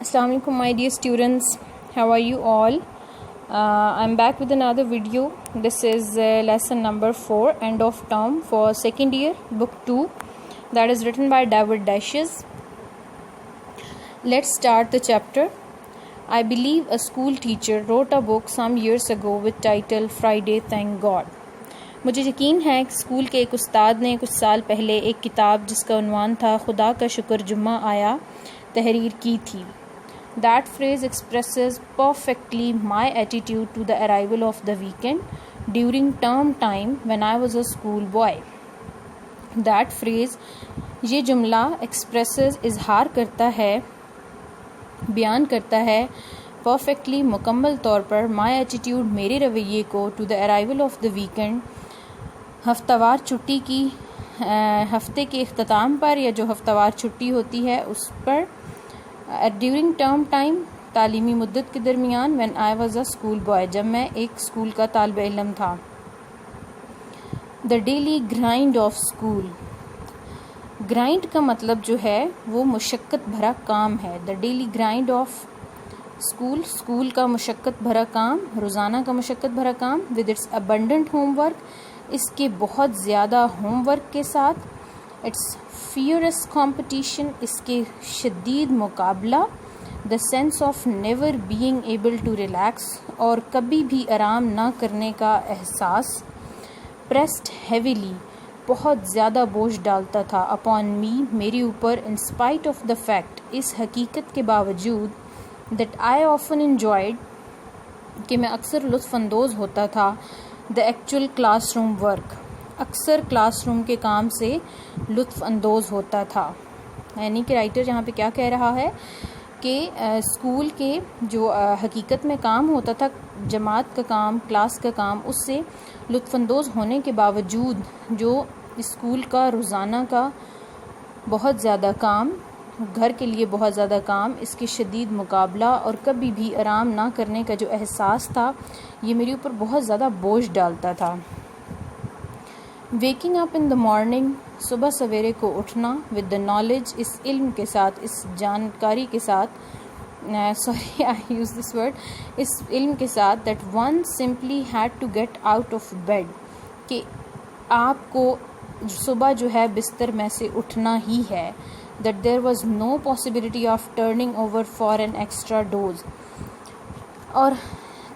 Assalamu alaikum my dear students, how are you all? I'm back with another video. This is lesson number 4, end of term for second year, book 2, that is written by David Dashes. Let's start the chapter. I believe a school teacher wrote a book some years ago with title Friday Thank God. مجھے یقین ہے کہ school کے ایک استاد نے کچھ سال پہلے ایک کتاب جس کا عنوان تھا خدا کا شکر جمعہ آیا تحریر کی تھی. That phrase expresses perfectly my attitude to the arrival of the weekend during term time when I was a school boy. That phrase, یہ جملہ expresses اظہار کرتا ہے، بیان کرتا ہے perfectly مکمل طور پر my attitude میرے رویے کو to the arrival of the weekend ہفتہ وار چھٹی کی ہفتے کے اختتام پر یا جو ہفتہ وار چھٹی ہوتی ہے اس پر ڈیورنگ ٹرم ٹائم تعلیمی مدت کے درمیان when I was a school boy جب میں ایک اسکول کا طالب علم تھا. The daily grind of school. Grind کا مطلب جو ہے وہ مشقت بھرا کام ہے. The daily grind of school, school کا مشقت بھرا کام، روزانہ کا مشقت بھرا کام with its abundant homework، اس کے بہت زیادہ ہوم ورک کے ساتھ، اٹس fierce competition، اس کے شدید مقابلہ، the sense of never being able to relax، اور کبھی بھی آرام نہ کرنے کا احساس، pressed heavily، بہت زیادہ بوجھ ڈالتا تھا upon me، میرے اوپر، in spite of the fact، اس حقیقت کے باوجود that I often enjoyed، کہ میں اکثر لطف اندوز ہوتا تھا the actual classroom work، اکثر کلاس روم کے کام سے لطف اندوز ہوتا تھا. یعنی کہ رائٹر یہاں پہ کیا کہہ رہا ہے کہ اسکول کے جو حقیقت میں کام ہوتا تھا، جماعت کا کام، کلاس کا کام، اس سے لطف اندوز ہونے کے باوجود جو اسکول کا روزانہ کا بہت زیادہ کام، گھر کے لیے بہت زیادہ کام، اس کے شدید مقابلہ اور کبھی بھی آرام نہ کرنے کا جو احساس تھا، یہ میرے اوپر بہت زیادہ بوجھ ڈالتا تھا. ویکنگ اپ ان دا مارننگ، صبح سویرے کو اٹھنا، ود دا نالج، اس علم کے ساتھ، اس جانکاری کے ساتھ، sorry I use this word, اس علم کے ساتھ that one simply had to get out of bed, کہ آپ کو صبح جو ہے بستر میں سے اٹھنا ہی ہے. That there was no possibility of turning over for an extra dose, اور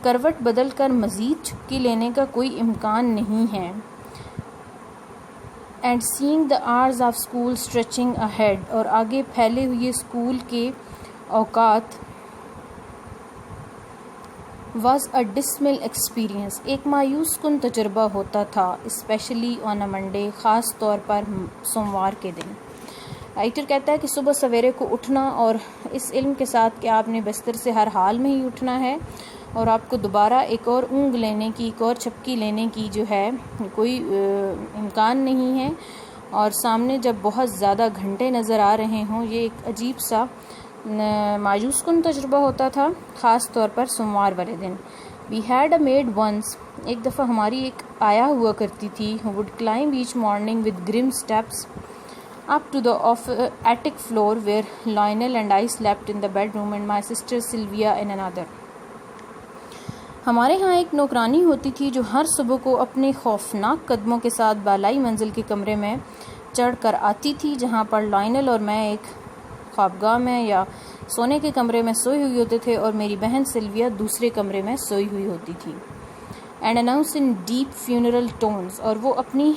کروٹ بدل کر مزید چھٹی لینے کا کوئی امکان نہیں ہے. اینڈ سینگ دا آرز آف اسکول اسٹریچنگ اہیڈ، اور آگے پھیلے ہوئے اسکول کے اوقات، واز اے ڈسمل ایکسپیرئنس، ایک مایوس کن تجربہ ہوتا تھا، اسپیشلی آن اے منڈے، خاص طور پر سوموار کے دن. رائٹر کہتا ہے کہ صبح سویرے کو اٹھنا، اور اس علم کے ساتھ کہ آپ نے بستر سے ہر حال میں ہی اٹھنا ہے اور آپ کو دوبارہ ایک اور اونگ لینے کی، ایک اور چھپکی لینے کی جو ہے کوئی امکان نہیں ہے، اور سامنے جب بہت زیادہ گھنٹے نظر آ رہے ہوں، یہ ایک عجیب سا مایوس کن تجربہ ہوتا تھا، خاص طور پر سوموار والے دن. We had a maid once, ایک دفعہ ہماری ایک آیا ہوا کرتی تھی، who would climb each morning with grim steps up to the attic floor where Lionel and I slept in the bedroom and my sister Sylvia in another. ہمارے ہاں ایک نوکرانی ہوتی تھی جو ہر صبح کو اپنے خوفناک قدموں کے ساتھ بالائی منزل کے کمرے میں چڑھ کر آتی تھی، جہاں پر لائنل اور میں ایک خوابگاہ میں یا سونے کے کمرے میں سوئی ہوئی ہوتے تھے، اور میری بہن سلویا دوسرے کمرے میں سوئی ہوئی ہوتی تھی. And announce in deep funeral ٹونز، اور وہ اپنی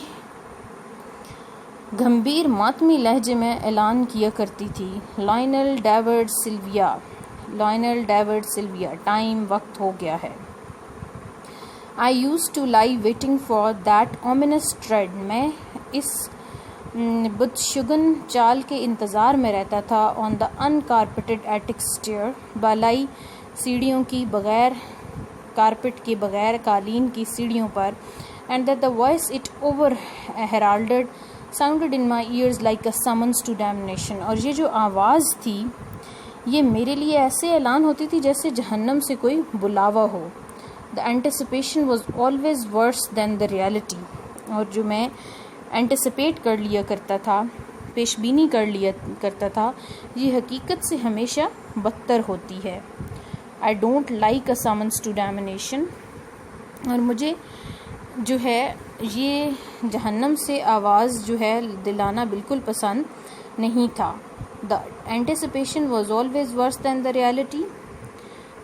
گمبھیر ماتمی لہجے میں اعلان کیا کرتی تھی، Lionel David Sylvia, Lionel David Sylvia, time, وقت ہو گیا ہے. I used to lie waiting for that ominous tread، میں اس بدشگن چال کے انتظار میں رہتا تھا. on the uncarpeted attic stair، بالائی سیڑھیوں کی، بغیر کارپٹ کے، بغیر قالین کی سیڑھیوں پر. and that the voice it over heralded sounded in my ears like a summons to damnation، اور یہ جو آواز تھی یہ میرے لیے ایسے اعلان ہوتی تھی جیسے جہنم سے کوئی بلاوا ہو. The anticipation was always worse than the reality، اور جو میں انٹیسپیٹ کر لیا کرتا تھا پیش بینی کر لیا کرتا تھا یہ حقیقت سے ہمیشہ بدتر ہوتی ہے. I don't like a summons to damnation. اور مجھے جو ہے یہ جہنم سے آواز جو ہے دلانا بالکل پسند نہیں تھا. The anticipation was always worse than the reality.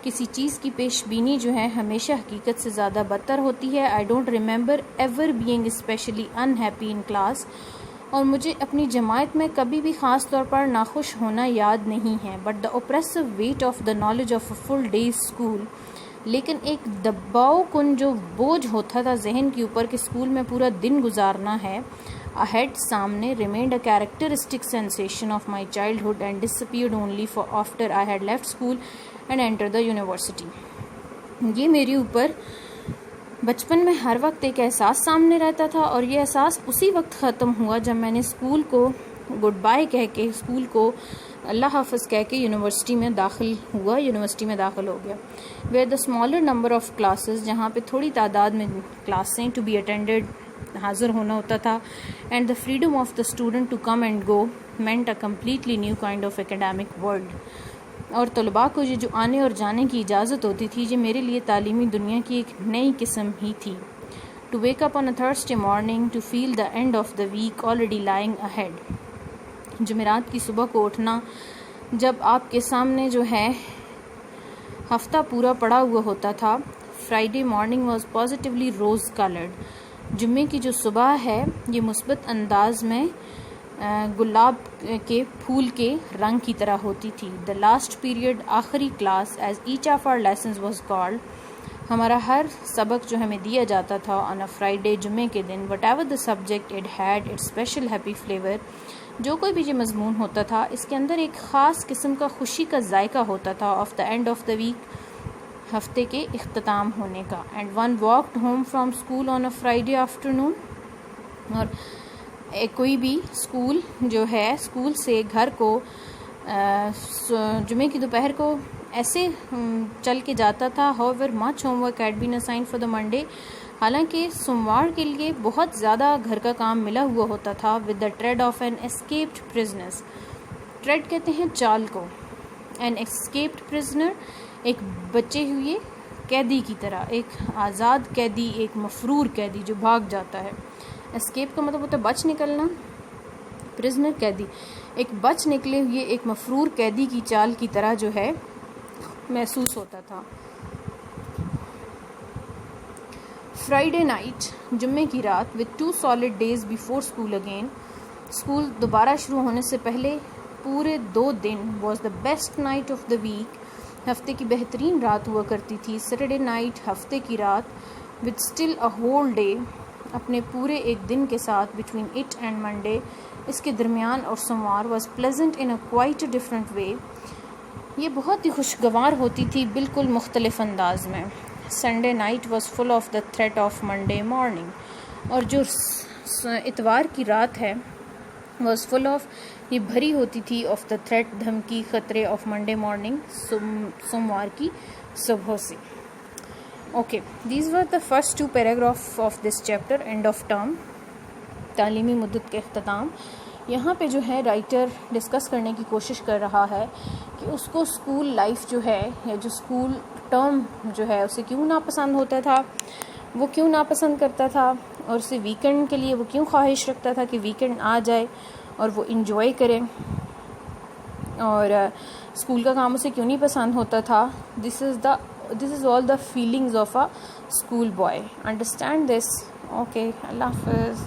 کسی چیز کی پیش بینی جو ہے ہمیشہ حقیقت سے زیادہ بدتر ہوتی ہے. I don't remember ever being especially unhappy in class. اور مجھے اپنی جماعت میں کبھی بھی خاص طور پر ناخوش ہونا یاد نہیں ہے. But the oppressive weight of the knowledge of a full day's school. لیکن ایک دباؤ کن جو بوجھ ہوتا تھا ذہن کے اوپر کہ اسکول میں پورا دن گزارنا ہے. ahead سامنے remained a characteristic sensation of my childhood and disappeared only for after I had left school and entered the university. یہ میرے اوپر بچپن میں ہر وقت ایک احساس سامنے رہتا تھا اور یہ احساس اسی وقت ختم ہوا جب میں نے اسکول کو گڈ بائی کہہ کے اسکول کو اللہ حافظ کہہ کے یونیورسٹی میں داخل ہو گیا. Where the smaller number of classes جہاں پہ تھوڑی تعداد میں کلاسیں ٹو بی اٹینڈیڈ حاضر ہونا ہوتا تھا. And the freedom of the student to come and go meant a completely new kind of academic world. اور طلباء کو یہ جو آنے اور جانے کی اجازت ہوتی تھی یہ میرے لیے تعلیمی دنیا کی ایک نئی قسم ہی تھی. To wake up on a Thursday morning to feel the end of the week already lying ahead. جمعرات کی صبح کو اٹھنا جب آپ کے سامنے جو ہے ہفتہ پورا پڑا ہوا ہوتا تھا. Friday morning was positively rose coloured. جمعے کی جو صبح ہے یہ مثبت انداز میں گلاب کے پھول کے رنگ کی طرح ہوتی تھی. دا لاسٹ پیریڈ آخری class as each of our lessons was called. ہمارا ہر سبق جو ہمیں دیا جاتا تھا آن اے فرائیڈے جمعے کے دن. Whatever the subject it had it special happy flavour. جو کوئی بھی یہ مضمون ہوتا تھا اس کے اندر ایک خاص قسم کا خوشی کا ذائقہ ہوتا تھا. Of the end of the week ہفتے کے اختتام ہونے کا. And one walked home from school on a Friday afternoon. اور کوئی بھی اسکول جو ہے اسکول سے گھر کو جمعے کی دوپہر کو ایسے چل کے جاتا تھا. however much homework had been assigned for the Monday. حالانکہ سوموار کے لیے بہت زیادہ گھر کا کام ملا ہوا ہوتا تھا. with the tread of an escaped prisoner. tread کہتے ہیں چال کو. an escaped prisoner ایک بچے ہوئے قیدی کی طرح, ایک آزاد قیدی, ایک مفرور قیدی جو بھاگ جاتا ہے. اسکیپ کا مطلب ہوتا ہے بچ نکلنا. پرزنر قیدی, ایک بچ نکلے ہوئے ایک مفرور قیدی کی چال کی طرح جو ہے محسوس ہوتا تھا. فرائیڈے نائٹ جمعے کی رات with 2 solid days before school again. School دوبارہ شروع ہونے سے پہلے پورے 2 دن was the best night of the week. ہفتے کی بہترین رات ہوا کرتی تھی. سیٹرڈے نائٹ ہفتے کی رات with still a whole day اپنے پورے ایک دن کے ساتھ between it and Monday اس کے درمیان اور سوموار was pleasant in a quite a different way. یہ بہت ہی خوشگوار ہوتی تھی بالکل مختلف انداز میں. Sunday night was full of the threat of Monday morning. اور جو اتوار کی رات ہے was full of یہ بھری ہوتی تھی of the threat دھمکی خطرے of Monday morning سوموار کی صبح سے. Okay, these were the first 2 paragraphs of this chapter, end of term, تعلیمی مدت کے اختتام. یہاں پہ جو ہے رائٹر ڈسکس کرنے کی کوشش کر رہا ہے کہ اس کو اسکول لائف جو ہے یا جو اسکول ٹرم جو ہے اسے کیوں ناپسند ہوتا تھا, وہ کیوں ناپسند کرتا تھا, اور اسے ویکینڈ کے لیے وہ کیوں خواہش رکھتا تھا کہ ویکینڈ آ جائے اور وہ انجوائے کرے, اور اسکول کا کام اسے کیوں نہیں پسند ہوتا تھا. This is all the feelings of a school boy. Understand this? Okay, Allah Hafiz.